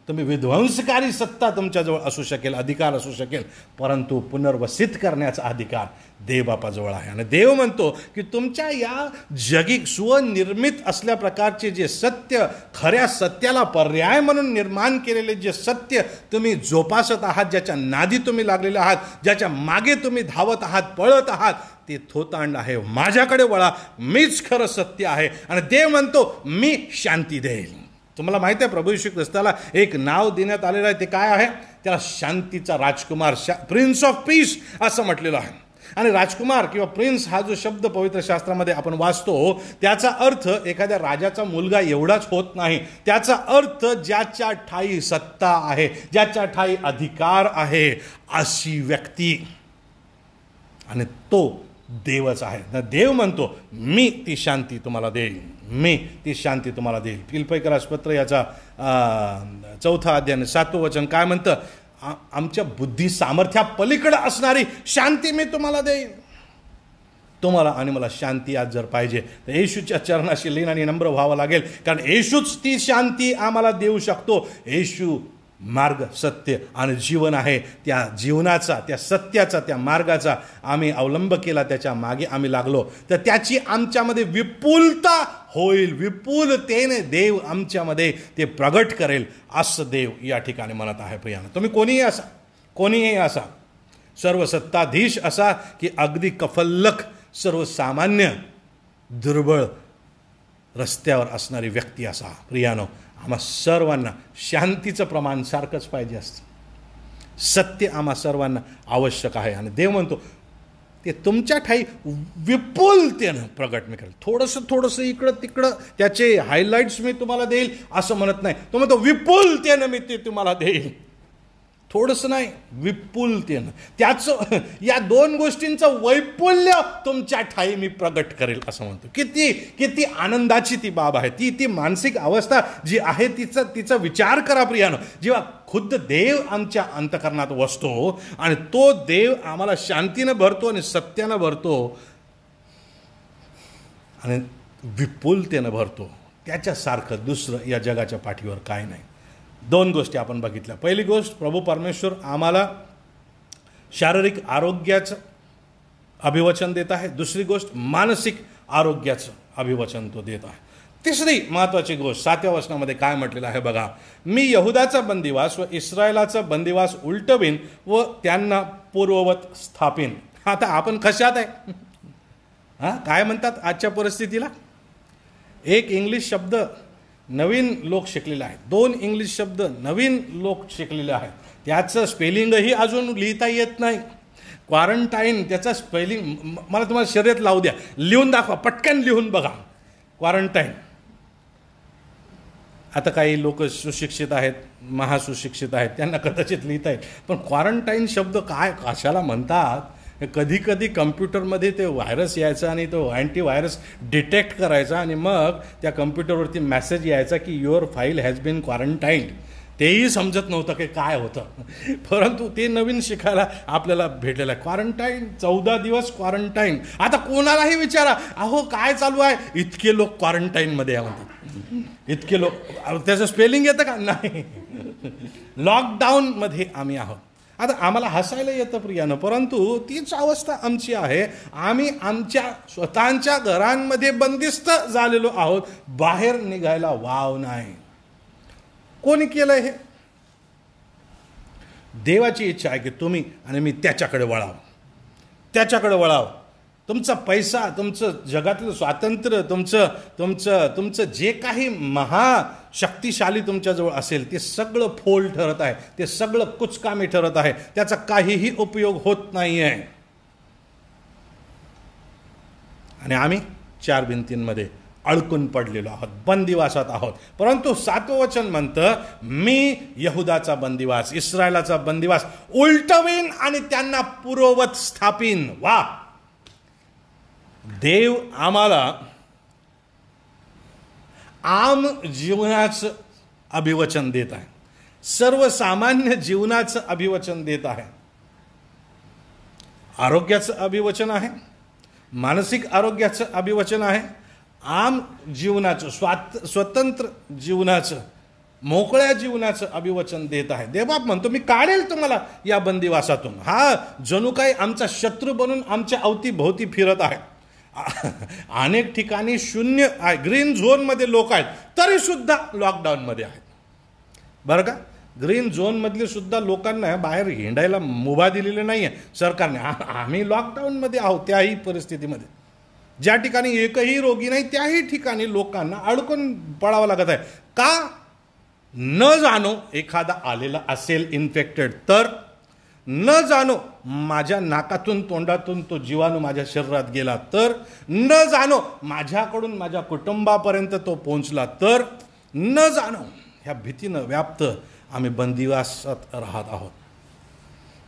तुम्ही विध्वंसकारी सत्ता तुमच्याजवळ असू शकेल, अधिकार असू शकेल, परंतु पुनर्वसित करण्याचा अधिकार देवबापाजवळ आहे. आणि देव म्हणतो की तुमच्या या जगी स्वनिर्मित असल्या प्रकारचे जे सत्य, खऱ्या सत्याला पर्याय म्हणून निर्माण केलेले जे सत्य तुम्ही जोपासत आहात, ज्याच्या नादी तुम्ही लागलेले आहात, ज्याच्या मागे तुम्ही धावत आहात, पळत आहात, ते थोतांड आहे. माझ्याकडे वळा, मीच खरं सत्य आहे. आणि देव म्हणतो मी शांती देईल. तुम्हाला माहिती आहे प्रभू येशू ख्रिस्ताला एक नाव देण्यात आलेलं आहे. ते काय आहे? त्याला शांतीचा राजकुमार, प्रिन्स ऑफ पीस असं म्हटलेलं आहे. आणि राजकुमार किंवा प्रिन्स हा जो शब्द पवित्र शास्त्रामध्ये आपण वाचतो त्याचा अर्थ एखाद्या राजाचा मुलगा एवढाच होत नाही. त्याचा अर्थ ज्याच्या ठाई सत्ता आहे, ज्याच्या ठाई अधिकार आहे अशी व्यक्ती. आणि तो देवच आहे. देव म्हणतो मी ती शांती तुम्हाला देईन, मी ती शांती तुम्हाला देईल. फिलिप्पीकरास पत्र याचा 4 अध्याय 7 वचन काय म्हणतं? आमच्या बुद्धी सामर्थ्या पलीकडे असणारी शांती मी तुम्हाला देईन. तुम्हाला आणि मला शांती आज जर पाहिजे तर येशूच्या चरणाशी लीन आणि नम्र व्हावं लागेल, कारण येशूच ती शांती आम्हाला देऊ शकतो. येशू मार्ग, सत्य आणि जीवन आहे. त्या जीवनाचा, त्या सत्याचा, त्या मार्गाचा आम्ही अवलंब केला, त्याच्या मागे आम्ही लागलो, तर त्याची आमच्यामध्ये विपुलता होईल. विपुलतेने देव आमच्यामध्ये ते प्रगट करेल, असं देव या ठिकाणी म्हणत आहे. प्रियानं, तुम्ही कोणीही असा, सर्व सत्ताधीश असा की अगदी कफल्लक, सर्वसामान्य, दुर्बळ, रस्त्यावर असणारी व्यक्ती असा. प्रियानो, आम्हा सर्वांना शांतीचं प्रमाण सारखंच पाहिजे असतं. सत्य आम्हा सर्वांना आवश्यक आहे. आणि देव म्हणतो ते तुमच्या ठाई विपुलतेनं प्रगट मी करेल. थोडंसं इकडं तिकडं त्याचे हायलाईट्स मी तुम्हाला देईल असं म्हणत नाही. तो म्हणतो विपुलतेनं मी ते तुम्हाला देईल. थोडंसं नाही, विपुलतेनं. त्याचं, या दोन गोष्टींचं वैपुल्य तुमच्या ठाई मी प्रगट करेल असं म्हणतो. किती आनंदाची ती बाब आहे. ती मानसिक अवस्था जी आहे तिचा विचार करा प्रियानो. जेव्हा खुद्द देव आमच्या अंतःकरणात वसतो आणि तो देव आम्हाला शांतीनं भरतो आणि सत्यानं भरतो आणि विपुलतेनं भरतो, त्याच्यासारखं दुसरं या जगाच्या पाठीवर काय नाही. दोन गोष्टी आपण बघितल्या. पहिली गोष्ट, प्रभू परमेश्वर आम्हाला शारीरिक आरोग्याचं अभिवचन देत आहे. दुसरी गोष्ट, मानसिक आरोग्याचं अभिवचन तो देत आहे. तिसरी महत्त्वाची गोष्ट 7व्या वचनामध्ये काय म्हटलेलं आहे बघा. मी यहुदाचा बंदिवास व इस्रायलाचा बंदिवास उलटवीन व त्यांना पूर्ववत स्थापिन. आता आपण कशात आहे? काय म्हणतात आजच्या परिस्थितीला? एक इंग्लिश शब्द नवीन लोक शिकलेले आहेत, 2 इंग्लिश शब्द नवीन लोक शिकलेले आहेत, त्याचं स्पेलिंगही अजून लिहिता येत नाही. क्वारंटाईन, त्याचं स्पेलिंग मला तुम्हाला शर्यत लावू द्या, लिहून दाखवा, पटकन लिहून बघा. क्वारंटाईन. आता काही लोक सुशिक्षित आहेत, महासुशिक्षित आहेत, त्यांना कदाचित लिहिता येईल, पण क्वारंटाईन शब्द काय, कशाला म्हणतात? कधी कधी कम्प्युटरमध्ये ते व्हायरस यायचा आणि तो अँटीव्हायरस डिटेक्ट करायचा आणि मग त्या कम्प्युटरवरती मेसेज यायचा की युअर फाईल हॅज बीन क्वारंटाईन्ड. तेही समजत नव्हतं की काय होतं, परंतु ते नवीन शिकायला आपल्याला भेटलेलं आहे. क्वारंटाईन, 14 दिवस क्वारंटाईन. आता कोणालाही विचारा, अहो काय चालू आहे? इतके लोक क्वारंटाईनमध्ये आहे म्हणतात. इतके लोक, त्याचं स्पेलिंग येतं का? नाही. लॉकडाऊनमध्ये आम्ही आहोत. आता आम्हाला हसायला येतं प्रियानं, परंतु तीच अवस्था आमची आहे. आम्ही आमच्या स्वतःच्या घरांमध्ये बंदिस्त झालेलो आहोत. बाहेर निघायला वाव नाही. कोणी केलं हे? देवाची इच्छा आहे की तुम्ही आणि मी त्याच्याकडे वळावं. तुमचा पैसा, तुमचं जगातलं स्वातंत्र्य, तुमचं जे काही महाशक्तिशाली तुमच्याजवळ असेल ते सगळं फोल ठरत आहे, ते सगळं कुचकामी ठरत आहे, त्याचा काहीही उपयोग होत नाही आहे. आणि आम्ही 4 भिंतींमध्ये अडकून पडलेलो आहोत, बंदिवासात आहोत. परंतु 7वं वचन म्हणतं, मी यहुदाचा बंदिवास, इस्रायलाचा बंदिवास उलटवीन आणि त्यांना पूर्ववत स्थापिन. वा! देव आम्हाला आम जीवनाचं अभिवचन देत आहे, सर्वसामान्य जीवनाचं अभिवचन देत आहे. आरोग्याचं अभिवचन आहे, मानसिक आरोग्याचं अभिवचन आहे, आम जीवनाचं, स्वतंत्र जीवनाचं, मोकळ्या जीवनाचं अभिवचन देत आहे. देवबाप म्हणतो मी काढेल तुम्हाला या बंदिवासातून. हा जणू काही आमचा शत्रू बनून आमच्या अवतीभोवती फिरत आहे. अनेक ठिकाणी शून्य आहे, ग्रीन झोनमध्ये लोक आहेत, तरी सुद्धा लॉकडाऊनमध्ये आहेत. बरं का? ग्रीन झोनमधले सुद्धा लोकांना बाहेर हिंडायला मुभा दिलेली नाही आहे सरकारने. आम्ही लॉकडाऊनमध्ये आहोत. त्याही परिस्थितीमध्ये ज्या ठिकाणी एकही रोगी नाही त्याही ठिकाणी लोकांना अडकून पडावं लागत आहे. का? न जाणो एखादा आलेला असेल इन्फेक्टेड तर, न जाणो माझ्या नाकातून तोंडातून तो जीवाणू माझ्या शरीरात गेला तर, न जाणो माझ्याकडून माझ्या कुटुंबापर्यंत तो पोहोचला तर, न जाणो ह्या भीतीनं व्याप्त आम्ही बंदिवासात राहत आहोत.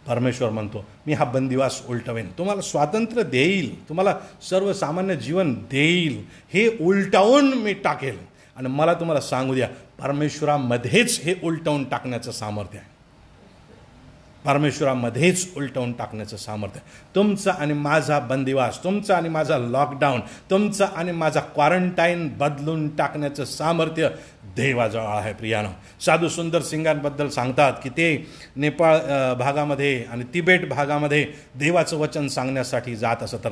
परमेश्वर म्हणतो मी हा बंदिवास उलटवेन, तुम्हाला स्वातंत्र्य देईल, तुम्हाला सर्वसामान्य जीवन देईल, हे उलटावून मी टाकेल. आणि मला तुम्हाला सांगू द्या, परमेश्वरामध्येच हे उलटवून टाकण्याचं सामर्थ्य आहे. परमेश्वरामध्येच उलटवून टाकण्याचं सामर्थ्य. तुमचा आणि माझा बंदिवास, तुमचा आणि माझा लॉकडाऊन, तुमचा आणि माझा क्वारंटाईन बदलून टाकण्याचं सामर्थ्य देवाजवळ आहे. प्रियानो, साधू सुंदर सिंगांबद्दल सांगतात की ते नेपाळ भागामध्ये आणि तिबेट भागामध्ये देवाचं वचन सांगण्यासाठी जात असत.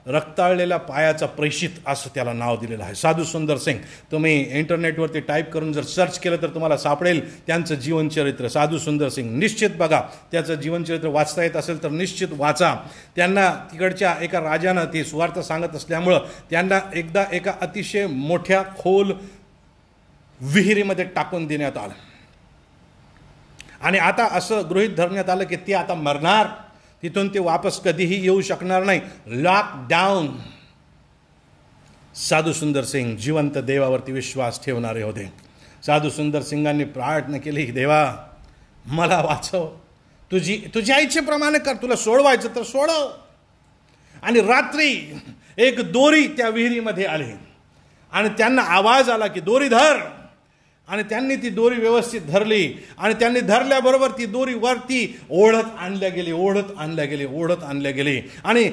रक्ताळलेल्या पायाचा प्रेषित असं त्याला नाव दिलेलं आहे, साधू सुंदर सिंग. तुम्ही इंटरनेटवरती टाईप करून जर सर्च केलं तर तुम्हाला सापडेल त्यांचं जीवनचरित्र. साधू सुंदर सिंग निश्चित बघा, त्याचं जीवनचरित्र वाचता येत असेल तर निश्चित वाचा. त्यांना तिकडच्या एका राजानं ते सुवार्थ सांगत असल्यामुळं त्यांना एकदा एका अतिशय मोठ्या खोल विहिरीमध्ये टाकून देण्यात आलं आणि आता असं गृहीत धरण्यात आलं की ते आता मरणार, तिथून ते वापस कधीही येऊ शकणार नाही. लॉकडाऊन. साधू सुंदर सिंग जिवंत देवावरती विश्वास ठेवणारे होते. साधू सुंदर सिंगांनी प्रार्थना केली, देवा मला वाचव, तुझ्या इच्छेप्रमाणे कर, तुला सोडवायचं तर सोडव. आणि रात्री एक दोरी त्या विहिरीमध्ये आली आणि त्यांना आवाज आला की दोरी धर. आणि त्यांनी ती दोरी व्यवस्थित धरली आणि त्यांनी धरल्याबरोबर ती दोरी वरती ओढत आणल्या गेली. आणि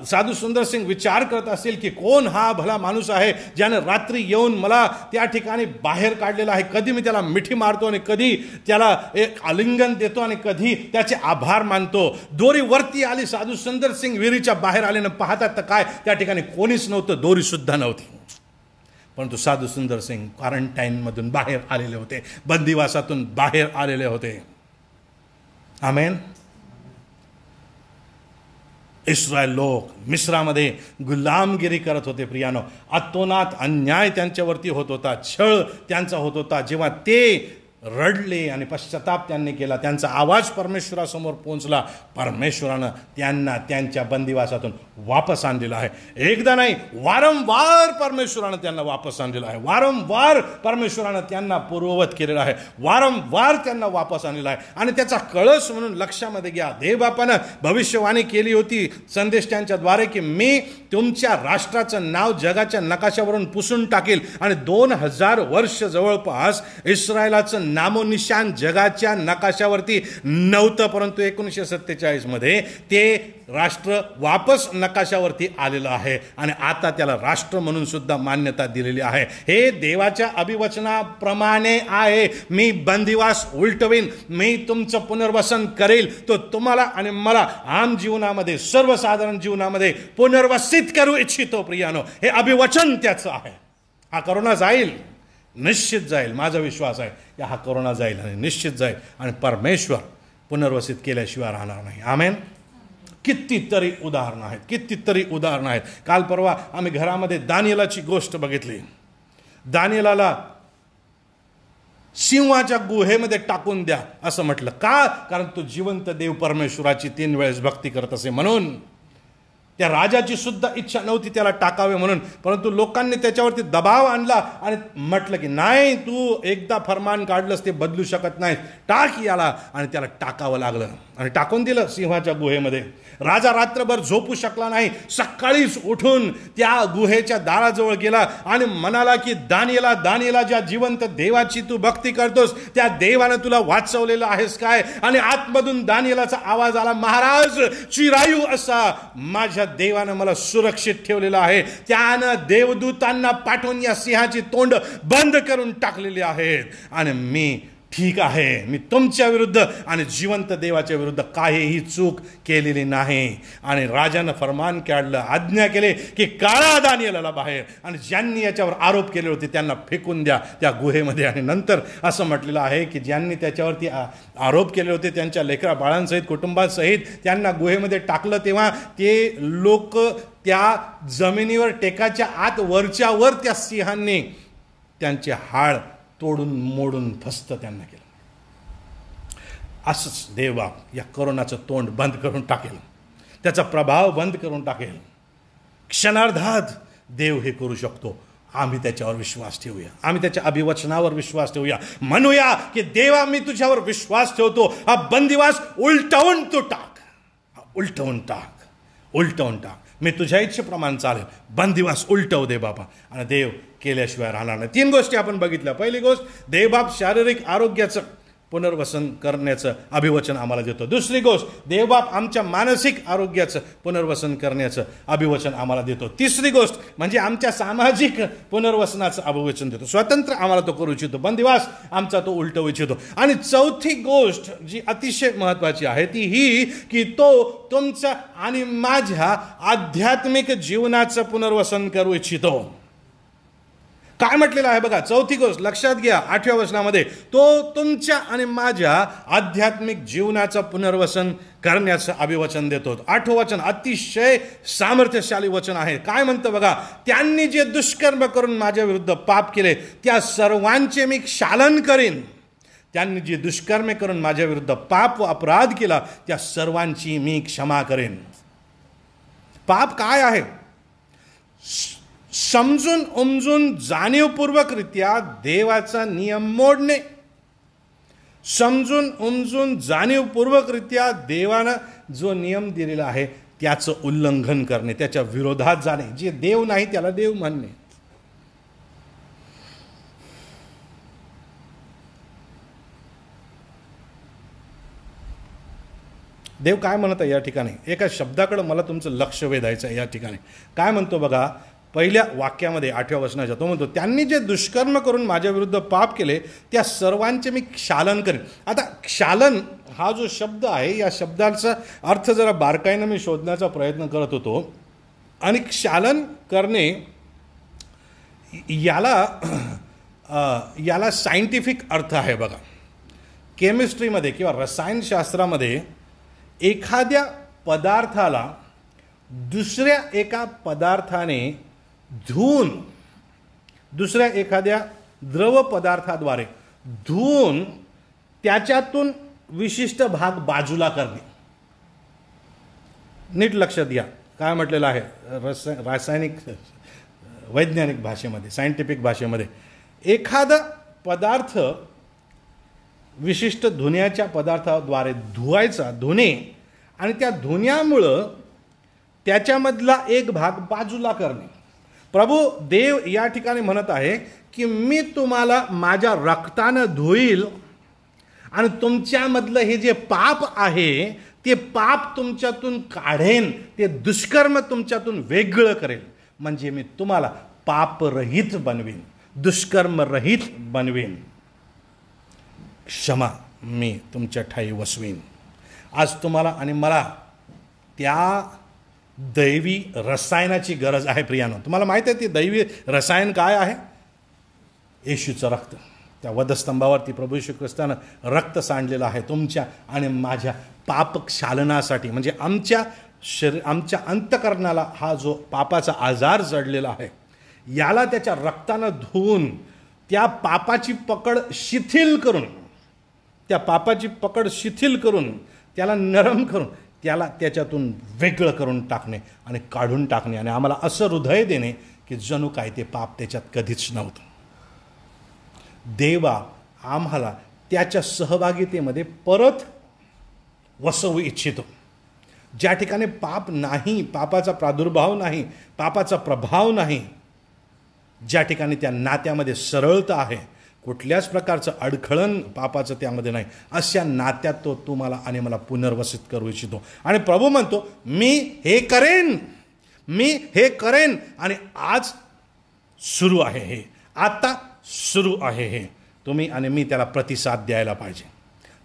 साधू सुंदर सिंग विचार करत असेल की कोण हा भला माणूस आहे ज्याने रात्री येऊन मला त्या ठिकाणी बाहेर काढलेला आहे. कधी मी त्याला मिठी मारतो आणि कधी त्याला एक आलिंगन देतो आणि कधी त्याचे आभार मानतो. दोरी वरती आली. साधू सुंदर सिंग विहिरीच्या बाहेर आल्यानं पाहतात तर काय, त्या ठिकाणी कोणीच नव्हतं, दोरी सुद्धा नव्हती. परंतु साधू सुंदर सिंग क्वारंटाईनमधून बाहेर आलेले होते, बंदिवासातून बाहेर आलेले होते. आमेन. इस्रायल लोक मिस्रामध्ये गुलामगिरी करत होते. प्रियानो, अतोनात अन्याय त्यांच्यावरती होत होता, छळ त्यांचा होत होता. जेव्हा ते रडले आणि पश्चाताप त्यांनी केला, त्यांचा आवाज परमेश्वरासमोर पोहोचला, परमेश्वरानं त्यांना त्यांच्या बंदिवासातून वापस आणलेलं आहे. एकदा नाही, वारंवार परमेश्वरानं त्यांना वापस आणलेलं आहे. वारंवार परमेश्वरानं त्यांना पूर्ववत केलेलं आहे. वारंवार त्यांना वापस आणलेलं आहे. आणि त्याचा कळस म्हणून लक्षामध्ये घ्या, देवबापानं भविष्यवाणी केली होती संदेष्टांच्याद्वारे की मी तुमच्या राष्ट्राचं नाव जगाच्या नकाशावरून पुसून टाकेल. आणि 2000 वर्ष जवळपास इस्रायलाचं नामोनिशान जगाच्या नकाशावरती नव्हतं, परंतु 1947 मध्ये ते राष्ट्र वापस नकाशावरती आलेलं आहे आणि आता त्याला राष्ट्र म्हणून सुद्धा मान्यता दिलेली आहे. हे देवाच्या अभिवचनाप्रमाणे आहे. मी बंदिवास उलटवीन, मी तुमचं पुनर्वसन करेल, तो तुम्हाला आणि मला आम जीवनामध्ये, सर्वसाधारण जीवनामध्ये पुनर्वसित करू इच्छितो. प्रियानो, हे अभिवचन त्याचं आहे. हा करोना जाईल, निश्चित जाईल. माझा विश्वास आहे की हा करोना जाईल आणि निश्चित जाईल आणि परमेश्वर पुनर्वसित केल्याशिवाय राहणार नाही. आमेन. कितीतरी उदाहरणं आहेत. काल परवा आम्ही घरामध्ये दानियेलाची गोष्ट बघितली. दानियेलाला सिंहाच्या गुहेमध्ये टाकून द्या असं म्हटलं. का? कारण तो जिवंत देव परमेश्वराची 3 वेळेस भक्ती करत असे म्हणून. त्या राजाची सुद्धा इच्छा नव्हती त्याला टाकावे म्हणून, परंतु लोकांनी त्याच्यावरती दबाव आणला आणि म्हटलं की नाही, तू एकदा फरमान काढलंस ते बदलू शकत नाही, टाक याला. आणि त्याला टाकावं लागलं आणि टाकून दिलं सिंहाच्या गुहेमध्ये. राजा रात्रभर झोपू शकला नाही. सकाळीच उठून त्या गुहेच्या दाराजवळ गेला आणि म्हणाला की दानियेला, ज्या जिवंत देवाची तू भक्ती करतोस त्या देवानं तुला वाचवलेलं आहेस काय? आणि आतमधून दानियेलाचा आवाज आला, महाराज, चिरायू असा माझ्या देवानं मला सुरक्षित ठेवलेलं आहे. त्यानं देवदूतांना पाठवून या सिंहाची तोंड बंद करून टाकलेली आहेत आणि मी ठीक आहे, मी तुमच्या विरुद्ध आणि जिवंत देवाच्या विरुद्ध काहीही चूक केलेली नाही. आणि राजानं फरमान काढलं, आज्ञा केली की काढा दानियेलाला बाहेर आणि ज्यांनी याच्यावर आरोप केले होते त्यांना फेकून द्या त्या गुहेमध्ये. आणि नंतर असं म्हटलेलं आहे की ज्यांनी त्याच्यावरती आरोप केले होते त्यांच्या लेकरा बाळांसहित, कुटुंबासहित त्यांना गुहेमध्ये टाकलं, तेव्हा ते लोक त्या जमिनीवर टेकाच्या आत वरच्या वर त्या सिंहांनी त्यांचे हाड तोडून मोडून फस्त त्यांना केलं. असंच देवबाप या कोरोनाचं तोंड बंद करून टाकेल, त्याचा प्रभाव बंद करून टाकेल. क्षणार्धात देव हे करू शकतो. आम्ही त्याच्यावर विश्वास ठेवूया, आम्ही त्याच्या अभिवचनावर विश्वास ठेवूया. म्हणूया की देवा, मी तुझ्यावर विश्वास ठेवतो, हा बंदिवास उलटवून तू टाक, उलटवून टाक. मी तुझ्या इच्छेप्रमाणे चालेल, बंदिवास उलटव दे बाबा. आणि देव केल्याशिवाय राहणार नाही. 3 गोष्टी आपण बघितल्या. पहिली गोष्ट, देवबाप शारीरिक आरोग्याचं पुनर्वसन करण्याचं अभिवचन आम्हाला देतो. दुसरी गोष्ट, देवबाप आमच्या मानसिक आरोग्याचं पुनर्वसन करण्याचं अभिवचन आम्हाला देतो. तिसरी गोष्ट म्हणजे आमच्या सामाजिक पुनर्वसनाचं अभिवचन देतो. स्वतंत्र आम्हाला तो करू इच्छितो, बंदिवास आमचा तो उलटवू इच्छितो. आणि चौथी गोष्ट जी अतिशय महत्त्वाची आहे ती ही की तो तुमचं आणि माझ्या आध्यात्मिक जीवनाचं पुनर्वसन करू इच्छितो. काय म्हटलेलं आहे बघा, चौथी गोष्ट लक्षात घ्या, 8व्या वचनामध्ये तो तुमच्या आणि माझ्या आध्यात्मिक जीवनाचं पुनर्वसन करण्याचं अभिवचन देतो. 8वं वचन अतिशय सामर्थ्यशाली वचन आहे. काय म्हणतं बघा, त्यांनी जे दुष्कर्म करून माझ्या विरुद्ध पाप केले त्या सर्वांचे मी क्षालन करीन. त्यांनी जे दुष्कर्म करून माझ्या विरुद्ध पाप व अपराध केला त्या सर्वांची मी क्षमा करेन. पाप काय आहे? समजून उमजून जाणीवपूर्वकरित्या देवाचा नियम मोडणे. समजून उमजून जाणीवपूर्वकरित्या देवानं जो नियम दिलेला आहे त्याचं उल्लंघन करणे, त्याच्या विरोधात जाणे, जे देव नाही त्याला देव मानणे. देव काय म्हणत आहे या ठिकाणी? एका शब्दाकडे मला तुमचं लक्ष वेधायचं आहे या ठिकाणी. काय म्हणतो बघा, पहिल्या वाक्यामध्ये 8व्या वचनाच्या तो म्हणतो त्यांनी जे दुष्कर्म करून माझ्या विरुद्ध पाप केले त्या सर्वांचे मी क्षालन करेन. आता क्षालन हा जो शब्द आहे या शब्दाचा अर्थ जरा बारकाईनं मी शोधण्याचा प्रयत्न करत होतो. आणि क्षालन करणे याला सायंटिफिक अर्थ आहे बघा. केमिस्ट्रीमध्ये किंवा रसायनशास्त्रामध्ये एखाद्या पदार्थाला दुसऱ्या एका पदार्थाने धुवून, दुसऱ्या एखाद्या द्रव पदार्थाद्वारे धुवून त्याच्यातून विशिष्ट भाग बाजूला करणे. नीट लक्षात घ्या काय म्हटलेलं आहे रासायनिक वैज्ञानिक भाषेमध्ये, सायंटिफिक भाषेमध्ये. एखादा पदार्थ विशिष्ट धुण्याच्या पदार्थाद्वारे धुवायचा, धुणे, आणि त्या धुण्यामुळं त्याच्यामधला एक भाग बाजूला करणे. प्रभू देव या ठिकाणी म्हणत आहे की मी तुम्हाला माझ्या रक्तानं धुईल आणि तुमच्यामधलं हे जे पाप आहे ते पाप तुमच्यातून काढेन, ते दुष्कर्म तुमच्यातून वेगळं करेल, म्हणजे मी तुम्हाला पापरहित बनवीन, दुष्कर्मरहित बनवीन, क्षमा मी तुमच्या ठाई वसवीन. आज तुम्हाला आणि मला त्या दैवी रसायनाची गरज आहे प्रियानो. तुम्हाला माहिती आहे ती दैवी रसायन काय आहे? येशूचं रक्त. त्या वधस्तंभावरती प्रभू येशू ख्रिस्तानं रक्त सांडलेलं आहे तुमच्या आणि माझ्या पापक्षालनासाठी. म्हणजे आमच्या अंतकरणाला हा जो पापाचा आजार जडलेला आहे याला त्याच्या रक्तानं धुवून त्या पापाची पकड शिथिल करून, त्या पापाची पकड शिथिल करून, त्याला नरम करून, त्याला त्याच्यातून वेगळं करून टाकणे आणि काढून टाकणे आणि आम्हाला असं हृदय देणे की जणू काय ते पाप त्याच्यात कधीच नव्हतं. देवा आम्हाला त्याच्या सहभागितेमध्ये परत वसवू इच्छितो. ज्या ठिकाणी पाप नाही, पापाचा प्रादुर्भाव नाही, पापाचा प्रभाव नाही, ज्या ठिकाणी त्या नात्यामध्ये सरळता आहे, कुठल्याच प्रकारचं अडखळण पापाचं त्यामध्ये नाही, अशा नात्यात तो तुम्हाला आणि मला पुनर्वसित करू इच्छितो. आणि प्रभू म्हणतो मी हे करेन, मी हे करेन. आणि आज सुरू आहे हे, आता सुरू आहे हे. तुम्ही आणि मी त्याला प्रतिसाद द्यायला पाहिजे.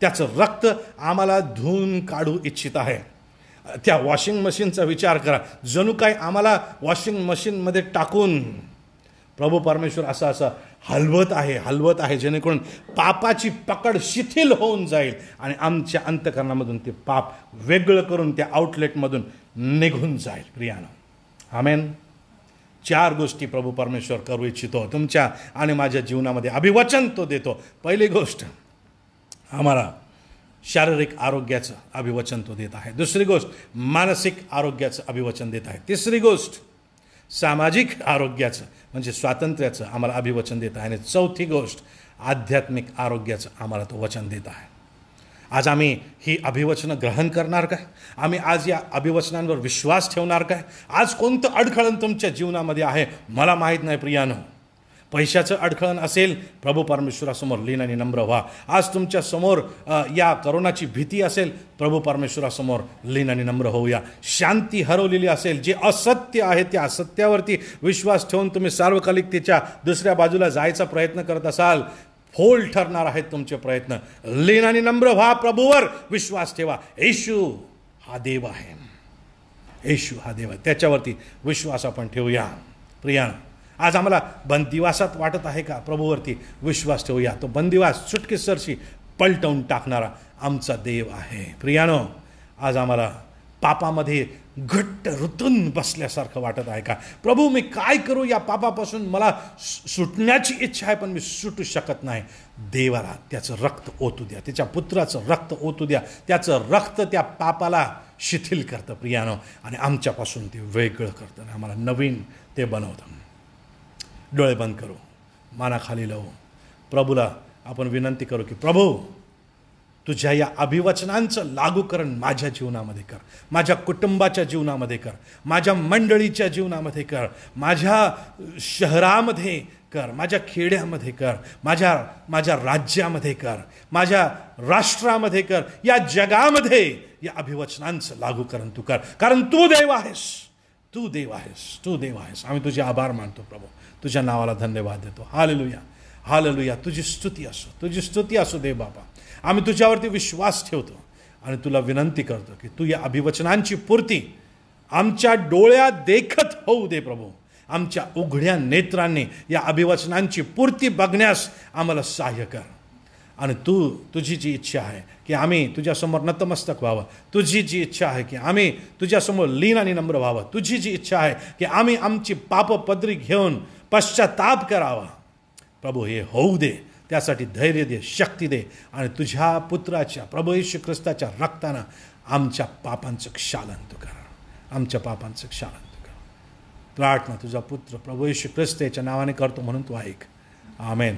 त्याचं रक्त आम्हाला धुवून काढू इच्छित आहे. त्या वॉशिंग मशीनचा विचार करा, जणू काय आम्हाला वॉशिंग मशीनमध्ये टाकून प्रभू परमेश्वर असं हलवत आहे जेणेकरून पापाची पकड शिथिल होऊन जाईल आणि आमच्या अंतकरणामधून ते पाप वेगळं करून त्या आउटलेटमधून निघून जाईल. प्रियानो, आमेन. 4 गोष्टी प्रभू परमेश्वर करू इच्छितो तुमच्या आणि माझ्या जीवनामध्ये. अभिवचन तो देतो. पहिली गोष्ट आम्हाला शारीरिक आरोग्याचं अभिवचन तो देत आहे. दुसरी गोष्ट मानसिक आरोग्याचं अभिवचन देत आहे. तिसरी गोष्ट सामाजिक आरोग्याचं म्हणजे स्वातंत्र्याचं आम्हाला अभिवचन देत आहे. आणि चौथी गोष्ट आध्यात्मिक आरोग्याचं आम्हाला तो वचन देत आहे. आज आम्ही ही अभिवचनं ग्रहण करणार काय? आम्ही आज या अभिवचनांवर विश्वास ठेवणार काय? आज कोणतं अडखळण तुमच्या जीवनामध्ये आहे मला माहीत नाही प्रियानो, पैशाचं अडखळण असेल, प्रभू परमेश्वरासमोर लीन आणि नम्र व्हा. आज तुमच्या समोर या करोनाची भीती असेल, प्रभू परमेश्वरासमोर लीन आणि नम्र होऊया. शांती हरवलेली असेल, जे असत्य आहे त्या असत्यावरती विश्वास ठेवून तुम्ही सार्वकालिकतेच्या दुसऱ्या बाजूला जायचा प्रयत्न करत असाल, फोल ठरणार आहेत तुमचे प्रयत्न. लीन आणि नम्र व्हा, प्रभूवर विश्वास ठेवा. येशू हा देव आहे, येशू हा देव आहे, त्याच्यावरती विश्वास आपण ठेवूया. प्रियानं, आज आम्हाला बंदिवासात वाटत आहे का? प्रभूवरती विश्वास ठेवूया. तो बंदिवास चुटकीसरशी पलटवून टाकणारा आमचा देव आहे. प्रियानो, आज आम्हाला पापामध्ये घट्ट रुतून बसल्यासारखं वाटत आहे का? प्रभू, मी काय करू? या पापापासून मला सुटण्याची इच्छा आहे, पण मी सुटू शकत नाही. देवाला त्याचं रक्त ओतू द्या, त्याच्या पुत्राचं रक्त ओतू द्या. त्याचं रक्त त्या पापाला शिथिल करतं प्रियानो, आणि आमच्यापासून ते वेगळं करतं, आम्हाला नवीन ते बनवतं. डोळे बंद करू, मानाखाली लावू, प्रभूला आपण विनंती करू की प्रभू, तुझ्या या अभिवचनांचं लागूकरण माझ्या जीवनामध्ये कर, माझ्या कुटुंबाच्या जीवनामध्ये कर, माझ्या मंडळीच्या जीवनामध्ये कर, माझ्या शहरामध्ये कर, माझ्या खेड्यामध्ये कर, माझ्या राज्यामध्ये कर, माझ्या राष्ट्रामध्ये कर, या जगामध्ये या अभिवचनांचं लागूकरण तू कर. कारण तू देव आहेस, तू देव आहेस, तू देव आहेस. आम्ही तुझे आभार मानतो प्रभू, तुझ्या नावाला धन्यवाद देतो. Hallelujah, hallelujah. तुझी स्तुती असो, तुझी स्तुती असो देव बाबा. आम्ही तुझ्यावरती विश्वास ठेवतो आणि तुला विनंती करतो की तू या अभिवचनांची पूर्ती आमच्या डोळ्यात देखत होऊ दे प्रभू. आमच्या उघड्या नेत्रांनी या अभिवचनांची पूर्ती बघण्यास आम्हाला सहाय्य कर. आणि तुझी जी इच्छा आहे की आम्ही तुझ्यासमोर नतमस्तक व्हावं, तुझी जी इच्छा आहे की आम्ही तुझ्यासमोर लीन आणि नम्र व्हावं, तुझी जी इच्छा आहे की आम्ही आमची पाप पदरी घेऊन पश्चाताप करावा, प्रभू हे होऊ दे. त्यासाठी धैर्य दे, शक्ती दे, आणि तुझ्या पुत्राच्या प्रभू येशू ख्रिस्ताच्या रक्तानं आमच्या पापांचं क्षालन तू कर, आमच्या पापांचं क्षालन तू कर. प्रार्थना तुझा पुत्र प्रभू येशू ख्रिस्त याच्या नावाने करतो म्हणून तू ऐक. आमेन.